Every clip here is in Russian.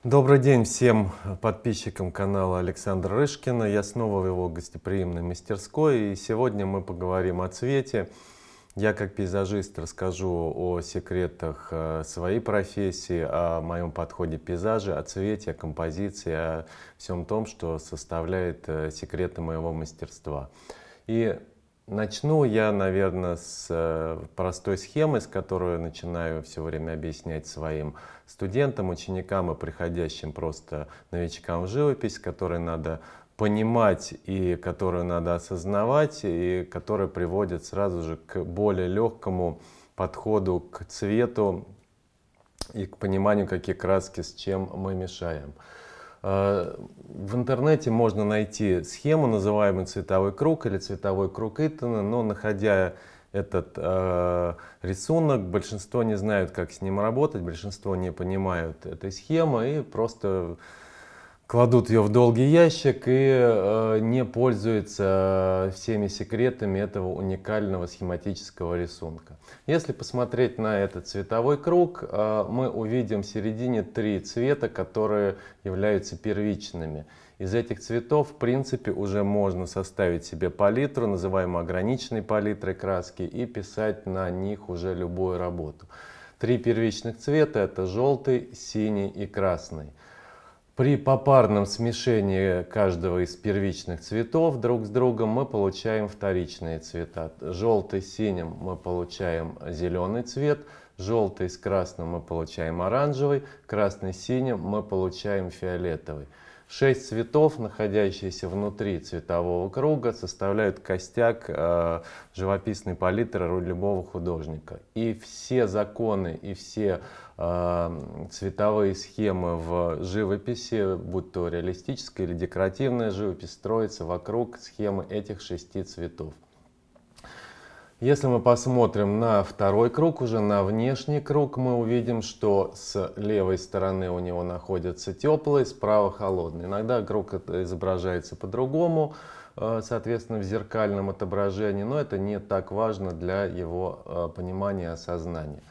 Добрый день всем подписчикам канала Александра Рышкина. Я снова в его гостеприимной мастерской, и сегодня мы поговорим о цвете. Я как пейзажист расскажу о секретах своей профессии, о моем подходе к пейзажу, о цвете, о композиции, о всем том, что составляет секреты моего мастерства. И начну я, наверное, с простой схемы, с которой начинаю все время объяснять своим студентам, ученикам и приходящим просто новичкам в живопись, которые надо понимать и которую надо осознавать, и которая приводит сразу же к более легкому подходу к цвету и к пониманию, какие краски с чем мы мешаем. В интернете можно найти схему, называемую цветовой круг или цветовой круг Итона, но находя этот рисунок, большинство не знают, как с ним работать, большинство не понимают этой схемы и просто кладут ее в долгий ящик и не пользуются всеми секретами этого уникального схематического рисунка. Если посмотреть на этот цветовой круг, мы увидим в середине три цвета, которые являются первичными. Из этих цветов, в принципе, уже можно составить себе палитру, называемую ограниченной палитрой краски, и писать на них уже любую работу. Три первичных цвета — это желтый, синий и красный. При попарном смешении каждого из первичных цветов друг с другом мы получаем вторичные цвета. Желтый с синим мы получаем зеленый цвет, желтый с красным мы получаем оранжевый, красный с синим мы получаем фиолетовый. 6 цветов, находящиеся внутри цветового круга, составляют костяк живописной палитры любого художника. И все законы и все цветовые схемы в живописи, будь то реалистическая или декоративная живопись, строятся вокруг схемы этих 6 цветов. Если мы посмотрим на второй круг, уже на внешний круг, мы увидим, что с левой стороны у него находятся теплые, справа холодные. Иногда круг изображается по-другому, соответственно, в зеркальном отображении, но это не так важно для его понимания и осознания.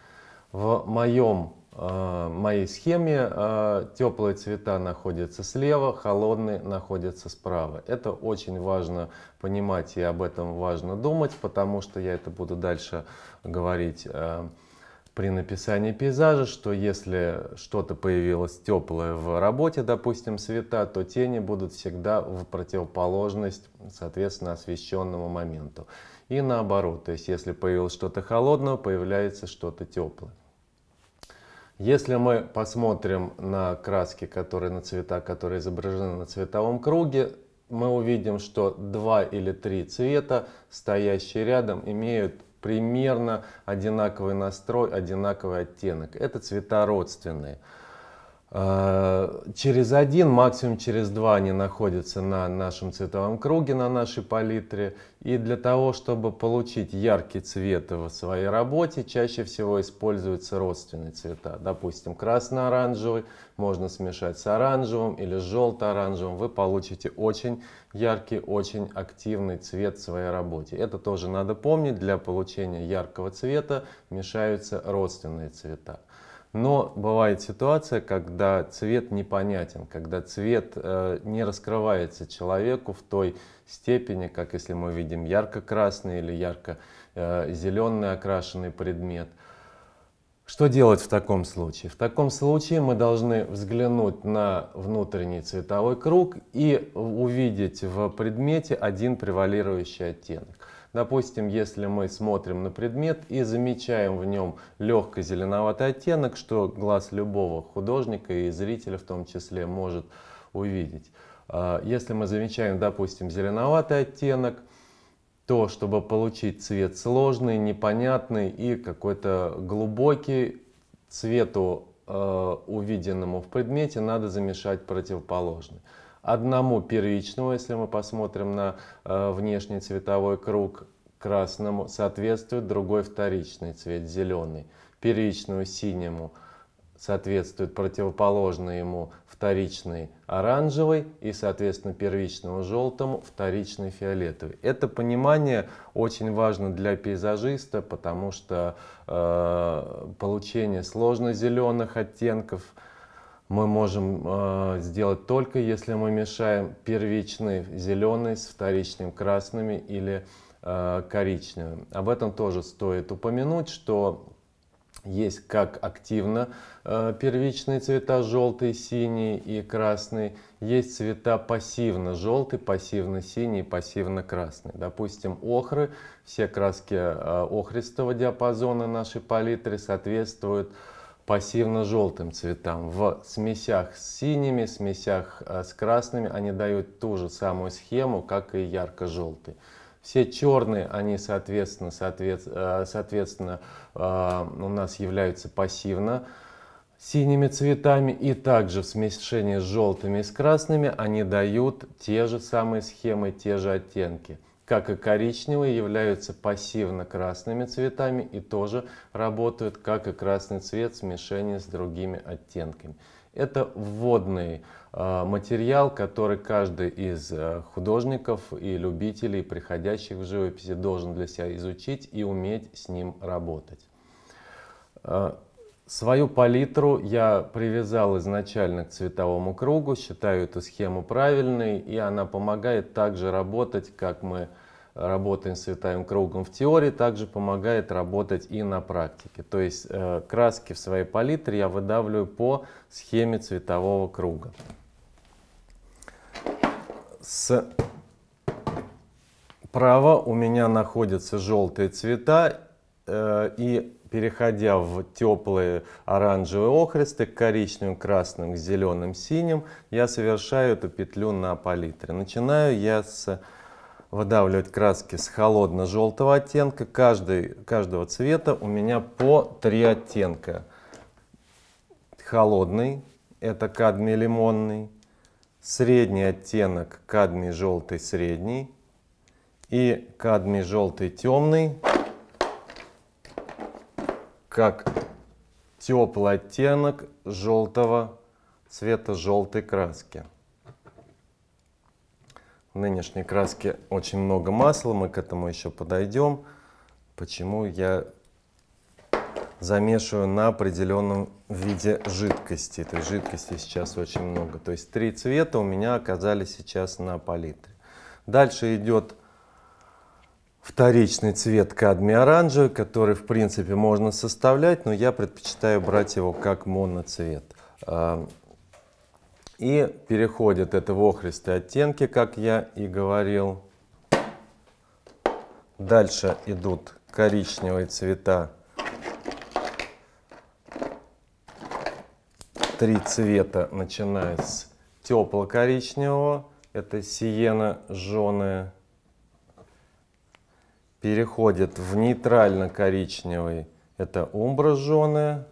В моей схеме теплые цвета находятся слева, холодные находятся справа. Это очень важно понимать и об этом важно думать, потому что я это буду дальше говорить при написании пейзажа, что если что-то появилось теплое в работе, допустим, цвета, то тени будут всегда в противоположность, соответственно, освещенному моменту. И наоборот, то есть если появилось что-то холодное, появляется что-то теплое. Если мы посмотрим на краски, на цвета, которые изображены на цветовом круге, мы увидим, что 2 или 3 цвета, стоящие рядом, имеют примерно одинаковый настрой, одинаковый оттенок. Это цвета родственные. Через один, максимум через 2 они находятся на нашем цветовом круге, на нашей палитре. И для того, чтобы получить яркий цвет в своей работе, чаще всего используются родственные цвета. Допустим, красно-оранжевый можно смешать с оранжевым или с желто-оранжевым. Вы получите очень яркий, очень активный цвет в своей работе. Это тоже надо помнить. Для получения яркого цвета мешаются родственные цвета. Но бывает ситуация, когда цвет непонятен, когда цвет не раскрывается человеку в той степени, как если мы видим ярко-красный или ярко-зеленый окрашенный предмет. Что делать в таком случае? В таком случае мы должны взглянуть на внутренний цветовой круг и увидеть в предмете один превалирующий оттенок. Допустим, если мы смотрим на предмет и замечаем в нем легкий зеленоватый оттенок, что глаз любого художника и зрителя в том числе может увидеть. Если мы замечаем, допустим, зеленоватый оттенок, то, чтобы получить цвет сложный, непонятный и какой-то глубокий, цвету, увиденному в предмете, надо замешать противоположный. Одному первичному, если мы посмотрим на внешний цветовой круг, красному, соответствует другой вторичный цвет, зеленый. Первичному синему соответствует противоположный ему вторичный оранжевый и, соответственно, первичному желтому вторичный фиолетовый. Это понимание очень важно для пейзажиста, потому что получение сложно-зеленых оттенков мы можем сделать только если мы мешаем первичный зеленый с вторичным красными или коричневым. Об этом тоже стоит упомянуть, что есть как активно первичные цвета желтый, синий и красный, есть цвета пассивно желтый, пассивно синий, пассивно красный. Допустим, охры, все краски охристого диапазона нашей палитры соответствуют пассивно-желтым цветам. В смесях с синими, смесях с красными они дают ту же самую схему, как и ярко-желтый. Все черные, они, соответственно, у нас являются пассивно синими цветами. И также в смешении с желтыми и с красными они дают те же самые схемы, те же оттенки. Как и коричневые являются пассивно красными цветами и тоже работают как и красный цвет в смешении с другими оттенками. Это вводный материал, который каждый из художников и любителей, приходящих в живописи, должен для себя изучить и уметь с ним работать. Свою палитру я привязал изначально к цветовому кругу, считаю эту схему правильной, и она помогает также работать, как мы работаем с цветовым кругом в теории, также помогает работать и на практике. То есть краски в своей палитре я выдавливаю по схеме цветового круга. Справа у меня находятся желтые цвета, и переходя в теплые оранжевые охристы, к коричневым, красным, к зеленым, синим, я совершаю эту петлю на палитре. Начинаю я выдавливать краски с холодно-желтого оттенка. Каждого цвета у меня по 3 оттенка. Холодный — это кадмий лимонный, средний оттенок — кадмий желтый средний, и кадмий желтый темный, как теплый оттенок желтого цвета желтой краски. В нынешней краске очень много масла, мы к этому еще подойдем. Почему я замешиваю на определенном виде жидкости. То есть жидкости сейчас очень много. То есть 3 цвета у меня оказались сейчас на палитре. Дальше идет вторичный цвет кадмий оранжевый, который в принципе можно составлять, но я предпочитаю брать его как моноцвет. И переходит это в охристые оттенки, как я и говорил. Дальше идут коричневые цвета. 3 цвета, начиная с тепло-коричневого, это сиена жженая. Переходит в нейтрально-коричневый, это умбра жженая.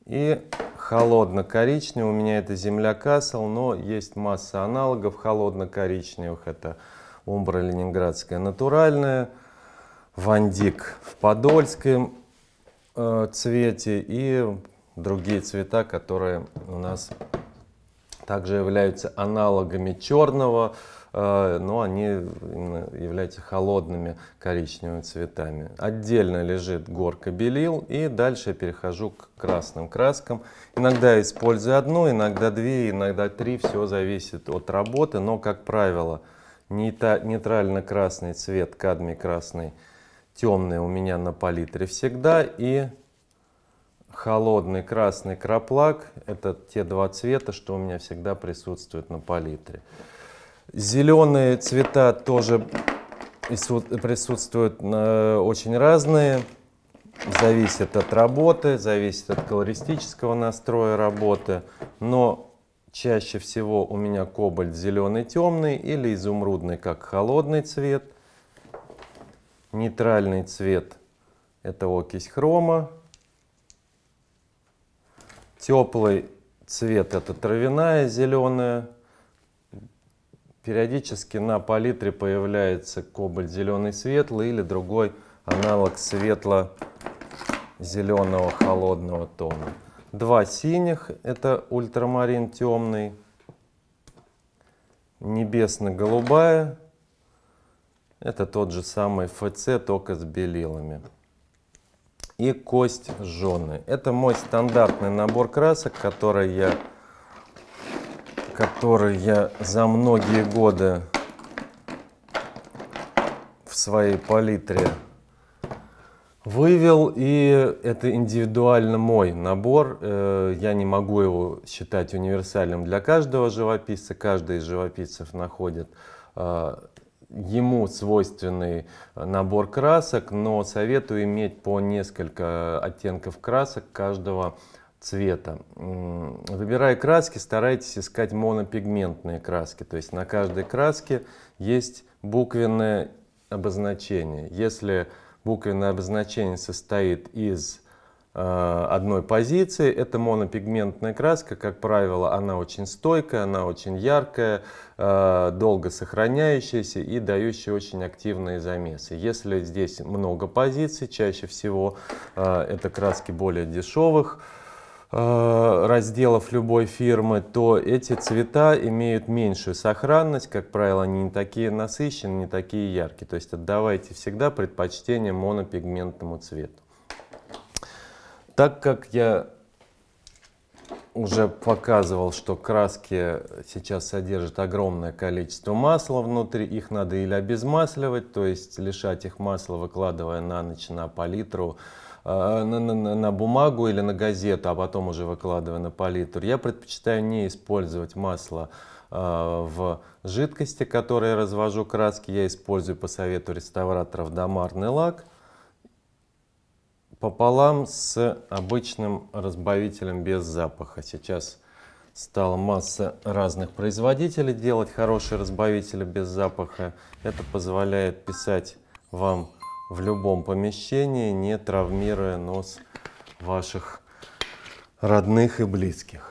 И холодно-коричневый, у меня это земля Кассел, но есть масса аналогов холодно-коричневых. Это умбра ленинградская натуральная, вандик в подольском цвете и другие цвета, которые у нас также являются аналогами черного, но они являются холодными коричневыми цветами. Отдельно лежит горка белил, и дальше я перехожу к красным краскам. Иногда я использую одну, иногда 2, иногда 3, все зависит от работы, но, как правило, нейтрально-красный цвет, кадмий красный, темный у меня на палитре всегда, и холодный красный краплак — это те 2 цвета, что у меня всегда присутствуют на палитре. Зеленые цвета тоже присутствуют очень разные, зависит от работы, зависит от колористического настроя работы, но чаще всего у меня кобальт зеленый темный или изумрудный как холодный цвет. Нейтральный цвет — это окись хрома. Теплый цвет — это травяная зеленая. Периодически на палитре появляется кобальт зеленый светлый или другой аналог светло-зеленого холодного тона. 2 синих — это ультрамарин темный, небесно-голубая — это тот же самый ФЦ, только с белилами. и кость жженая. Это мой стандартный набор красок, который я за многие годы в своей палитре вывел, и это индивидуально мой набор. Я не могу его считать универсальным для каждого живописца. Каждый из живописцев находит ему свойственный набор красок, но советую иметь по несколько оттенков красок каждого цвета. Выбирая краски, старайтесь искать монопигментные краски, то есть на каждой краске есть буквенное обозначение. Если буквенное обозначение состоит из одной позиции, это монопигментная краска. Как правило, она очень стойкая, она очень яркая, долго сохраняющаяся и дающая очень активные замесы. Если здесь много позиций, чаще всего это краски более дешевых разделов любой фирмы, то эти цвета имеют меньшую сохранность. Как правило, они не такие насыщенные, не такие яркие. То есть отдавайте всегда предпочтение монопигментному цвету. Так как я уже показывал, что краски сейчас содержат огромное количество масла внутри, их надо или обезмасливать, то есть лишать их масла, выкладывая на ночь на палитру, на бумагу или на газету, а потом уже выкладывая на палитру. Я предпочитаю не использовать масло в жидкости, которой я развожу краски. Я использую по совету реставраторов домарный лак пополам с обычным разбавителем без запаха. Сейчас стала масса разных производителей делать хорошие разбавители без запаха. Это позволяет писать вам в любом помещении, не травмируя нос ваших родных и близких.